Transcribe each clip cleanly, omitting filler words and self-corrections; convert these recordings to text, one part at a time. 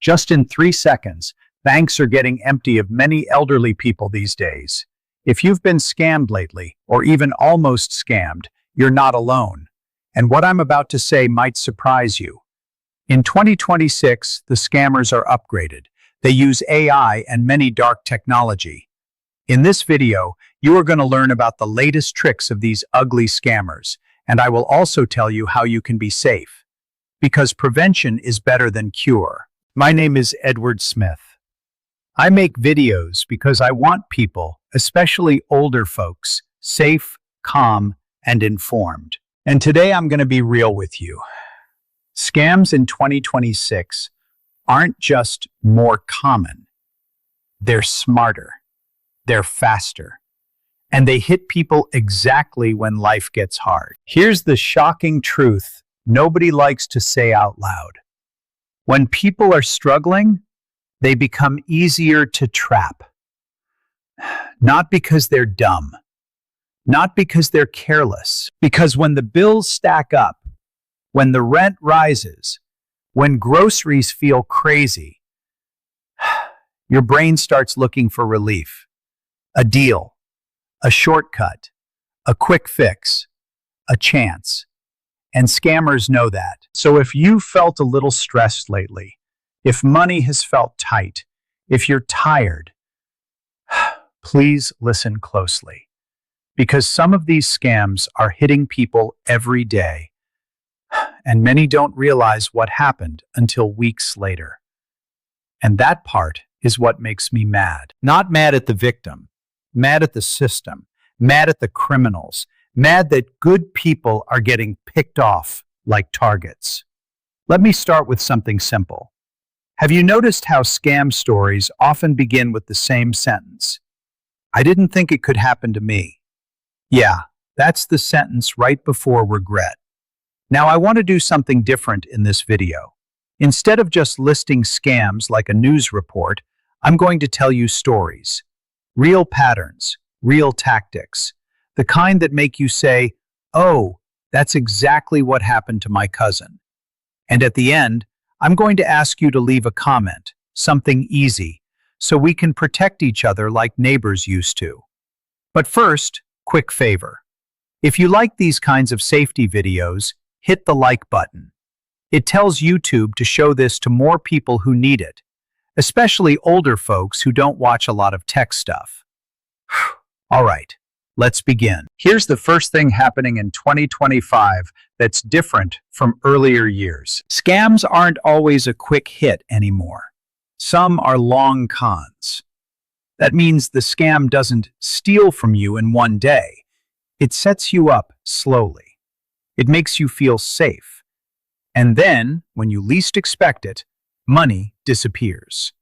Just in 3 seconds, banks are getting empty of many elderly people these days. If you've been scammed lately, or even almost scammed, you're not alone. And what I'm about to say might surprise you. In 2026, the scammers are upgraded. They use AI and many dark technology. In this video, you are going to learn about the latest tricks of these ugly scammers, and I will also tell you how you can be safe. Because prevention is better than cure. My name is Edward Smith. I make videos because I want people, especially older folks, safe, calm, and informed. And today I'm going to be real with you. Scams in 2026 aren't just more common. They're smarter. They're faster. And they hit people exactly when life gets hard. Here's the shocking truth nobody likes to say out loud. When people are struggling, they become easier to trap. Not because they're dumb, not because they're careless, because when the bills stack up, when the rent rises, when groceries feel crazy, your brain starts looking for relief, a deal, a shortcut, a quick fix, a chance. And scammers know that. So if you felt a little stressed lately, if money has felt tight, if you're tired, please listen closely. Because some of these scams are hitting people every day, and many don't realize what happened until weeks later. And that part is what makes me mad. Not mad at the victim, mad at the system, mad at the criminals, mad that good people are getting picked off like targets. Let me start with something simple. Have you noticed how scam stories often begin with the same sentence? I didn't think it could happen to me. Yeah, that's the sentence right before regret. Now I want to do something different in this video. Instead of just listing scams like a news report, I'm going to tell you stories. Real patterns, real tactics. The kind that make you say, oh, that's exactly what happened to my cousin. And at the end, I'm going to ask you to leave a comment, something easy, so we can protect each other like neighbors used to. But first, quick favor. If you like these kinds of safety videos, hit the like button. It tells YouTube to show this to more people who need it, especially older folks who don't watch a lot of tech stuff. All right. Let's begin. Here's the first thing happening in 2025 that's different from earlier years. Scams aren't always a quick hit anymore. Some are long cons. That means the scam doesn't steal from you in one day. It sets you up slowly. It makes you feel safe. And then, when you least expect it, money disappears.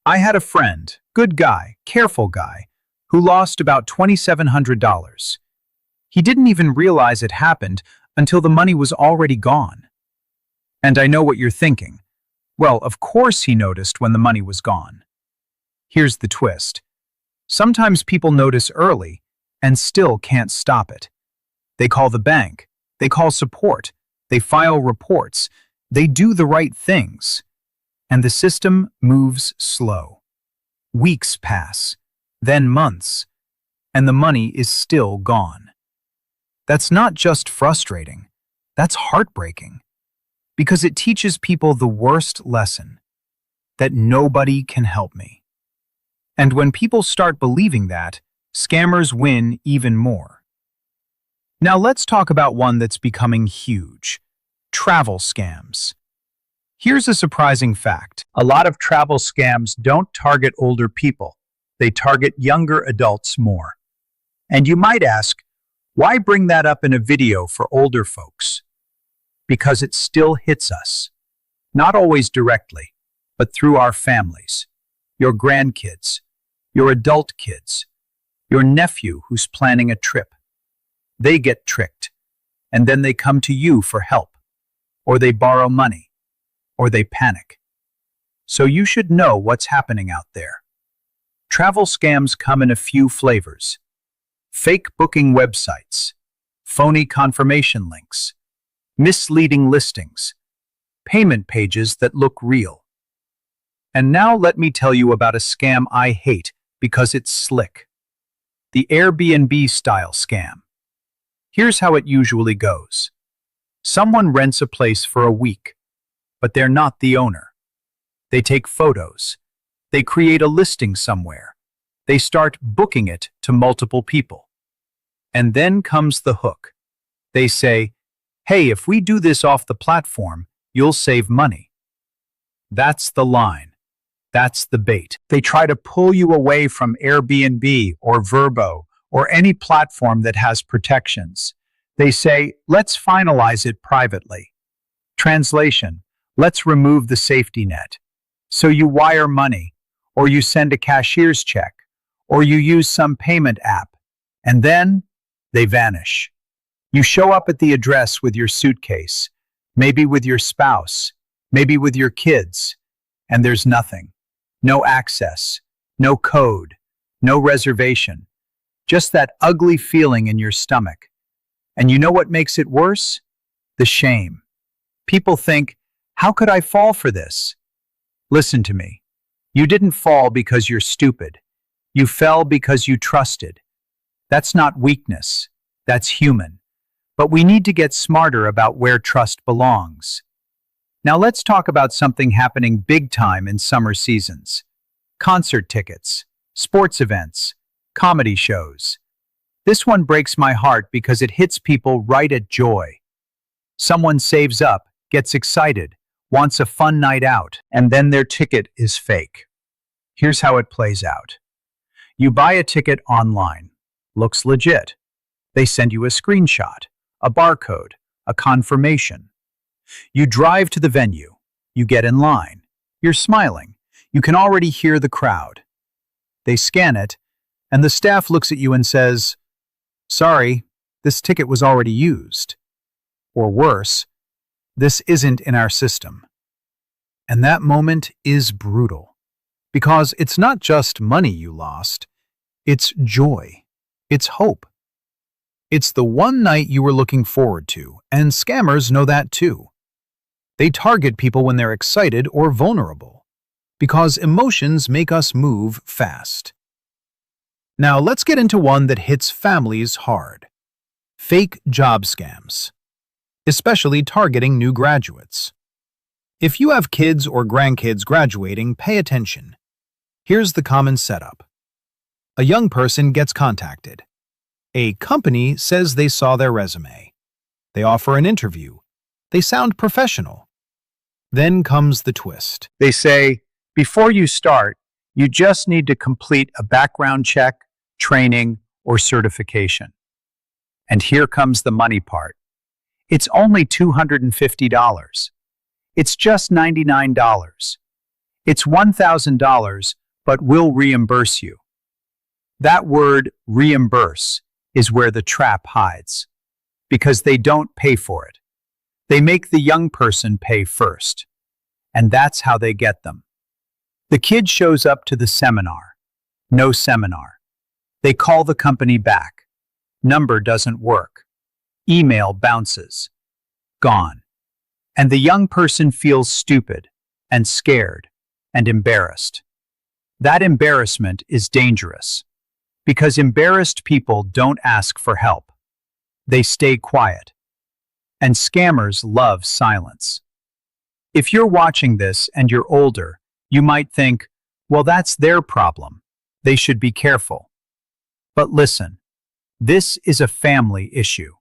I had a friend, good guy, careful guy, who lost about $2,700. He didn't even realize it happened until the money was already gone. And I know what you're thinking. Well, of course he noticed when the money was gone. Here's the twist. Sometimes people notice early and still can't stop it. They call the bank. They call support. They file reports. They do the right things. And the system moves slow. Weeks pass. Then months, and the money is still gone. That's not just frustrating, that's heartbreaking, because it teaches people the worst lesson, that nobody can help me. And when people start believing that, scammers win even more. Now let's talk about one that's becoming huge, travel scams. Here's a surprising fact. A lot of travel scams don't target older people. They target younger adults more. And you might ask, why bring that up in a video for older folks? Because it still hits us. Not always directly, but through our families, your grandkids, your adult kids, your nephew who's planning a trip. They get tricked, and then they come to you for help, or they borrow money, or they panic. So you should know what's happening out there. Travel scams come in a few flavors. Fake booking websites, phony confirmation links, misleading listings, payment pages that look real. And now let me tell you about a scam I hate because it's slick. The Airbnb style scam. Here's how it usually goes. Someone rents a place for a week, but they're not the owner. They take photos. They create a listing somewhere. They start booking it to multiple people. And then comes the hook. They say, "Hey, if we do this off the platform, you'll save money." That's the line. That's the bait. They try to pull you away from Airbnb or Vrbo or any platform that has protections. They say, "Let's finalize it privately." Translation, let's remove the safety net. So you wire money, or you send a cashier's check, or you use some payment app, and then they vanish. You show up at the address with your suitcase, maybe with your spouse, maybe with your kids, and there's nothing. No access, no code, no reservation, just that ugly feeling in your stomach. And you know what makes it worse? The shame. People think, how could I fall for this? Listen to me. You didn't fall because you're stupid. You fell because you trusted. That's not weakness. That's human. But we need to get smarter about where trust belongs. Now let's talk about something happening big time in summer seasons. Concert tickets, sports events, comedy shows. This one breaks my heart because it hits people right at joy. Someone saves up, gets excited, wants a fun night out, and then their ticket is fake. Here's how it plays out. You buy a ticket online. Looks legit. They send you a screenshot, a barcode, a confirmation. You drive to the venue. You get in line. You're smiling. You can already hear the crowd. They scan it, and the staff looks at you and says, "Sorry, this ticket was already used." Or worse, "This isn't in our system." And that moment is brutal. Because it's not just money you lost, it's joy, it's hope. It's the one night you were looking forward to, and scammers know that too. They target people when they're excited or vulnerable, because emotions make us move fast. Now let's get into one that hits families hard. Fake job scams, especially targeting new graduates. If you have kids or grandkids graduating, pay attention. Here's the common setup. A young person gets contacted. A company says they saw their resume. They offer an interview. They sound professional. Then comes the twist. They say, before you start, you just need to complete a background check, training, or certification. And here comes the money part. It's only $250. It's just $99. It's $1,000, but we'll reimburse you. That word, reimburse, is where the trap hides, because they don't pay for it. They make the young person pay first, and that's how they get them. The kid shows up to the seminar. No seminar. They call the company back. Number doesn't work. Email bounces. Gone. And the young person feels stupid and scared and embarrassed. That embarrassment is dangerous, because embarrassed people don't ask for help. They stay quiet. And scammers love silence. If you're watching this and you're older, you might think, well, that's their problem. They should be careful. But listen, this is a family issue.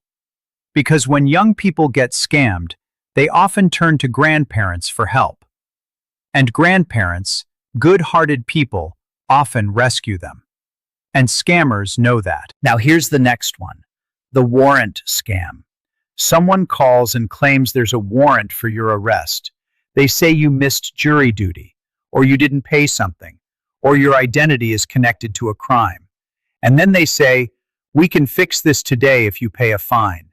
Because when young people get scammed, they often turn to grandparents for help. And grandparents, good-hearted people, often rescue them. And scammers know that. Now here's the next one, the warrant scam. Someone calls and claims there's a warrant for your arrest. They say you missed jury duty, or you didn't pay something, or your identity is connected to a crime. And then they say, we can fix this today if you pay a fine.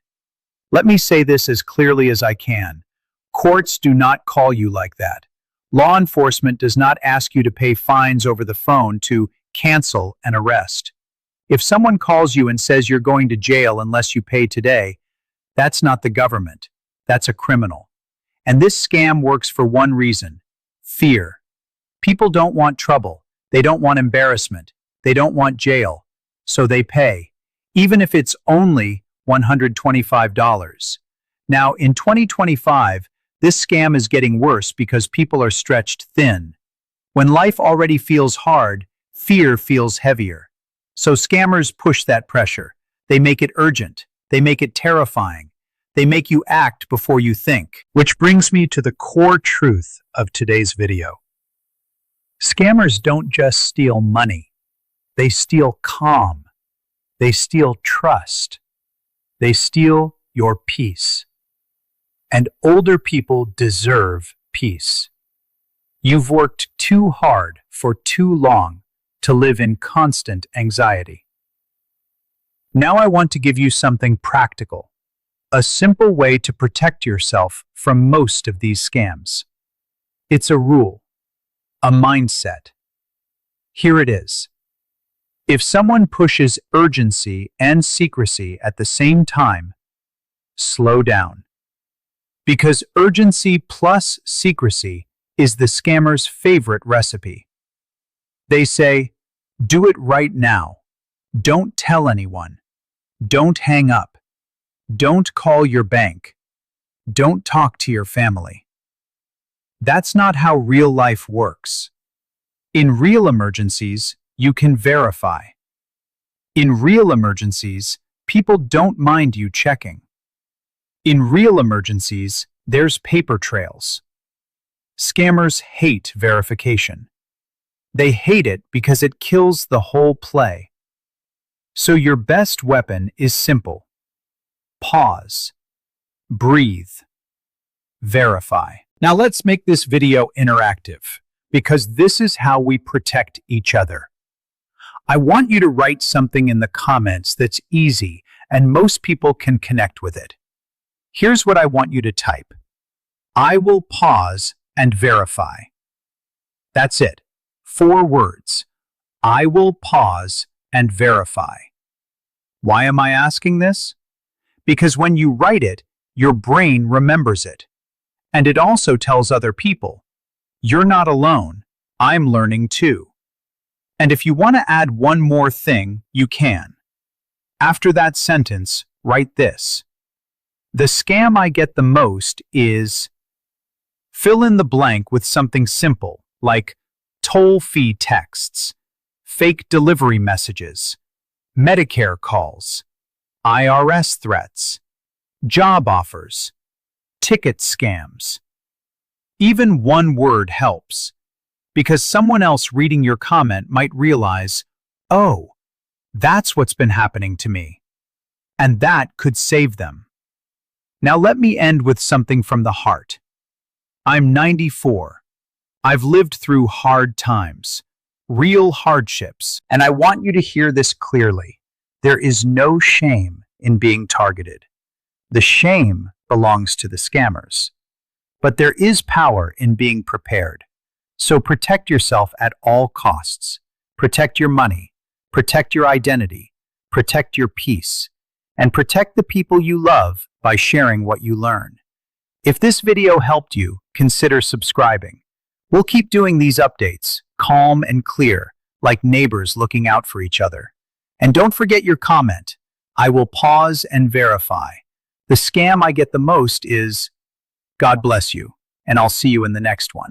Let me say this as clearly as I can. Courts do not call you like that. Law enforcement does not ask you to pay fines over the phone to cancel an arrest. If someone calls you and says you're going to jail unless you pay today, that's not the government. That's a criminal. And this scam works for one reason: fear. People don't want trouble. They don't want embarrassment. They don't want jail. So they pay, even if it's only $125. Now, in 2025, this scam is getting worse because people are stretched thin. When life already feels hard, fear feels heavier. So scammers push that pressure. They make it urgent. They make it terrifying. They make you act before you think. Which brings me to the core truth of today's video. Scammers don't just steal money. They steal calm. They steal trust. They steal your peace. And older people deserve peace. You've worked too hard for too long to live in constant anxiety. Now I want to give you something practical, a simple way to protect yourself from most of these scams. It's a rule, a mindset. Here it is. If someone pushes urgency and secrecy at the same time, slow down. Because urgency plus secrecy is the scammer's favorite recipe. They say, do it right now. Don't tell anyone. Don't hang up. Don't call your bank. Don't talk to your family. That's not how real life works. In real emergencies, you can verify. In real emergencies, people don't mind you checking. In real emergencies, there's paper trails. Scammers hate verification. They hate it because it kills the whole play. So your best weapon is simple. Pause. Breathe. Verify. Now let's make this video interactive, because this is how we protect each other. I want you to write something in the comments that's easy and most people can connect with it. Here's what I want you to type. I will pause and verify. That's it. 4 words. I will pause and verify. Why am I asking this? Because when you write it, your brain remembers it. And it also tells other people, you're not alone, I'm learning too. And if you want to add one more thing, you can. After that sentence, write this. The scam I get the most is... Fill in the blank with something simple, like toll-fee texts, fake delivery messages, Medicare calls, IRS threats, job offers, ticket scams. Even one word helps, because someone else reading your comment might realize, oh, that's what's been happening to me. And that could save them. Now let me end with something from the heart. I'm 94. I've lived through hard times, real hardships, and I want you to hear this clearly. There is no shame in being targeted. The shame belongs to the scammers. But there is power in being prepared. So protect yourself at all costs. Protect your money. Protect your identity. Protect your peace. And protect the people you love by sharing what you learn. If this video helped you, consider subscribing. We'll keep doing these updates, calm and clear, like neighbors looking out for each other. And don't forget your comment. I will pause and verify. The scam I get the most is, God bless you, and I'll see you in the next one.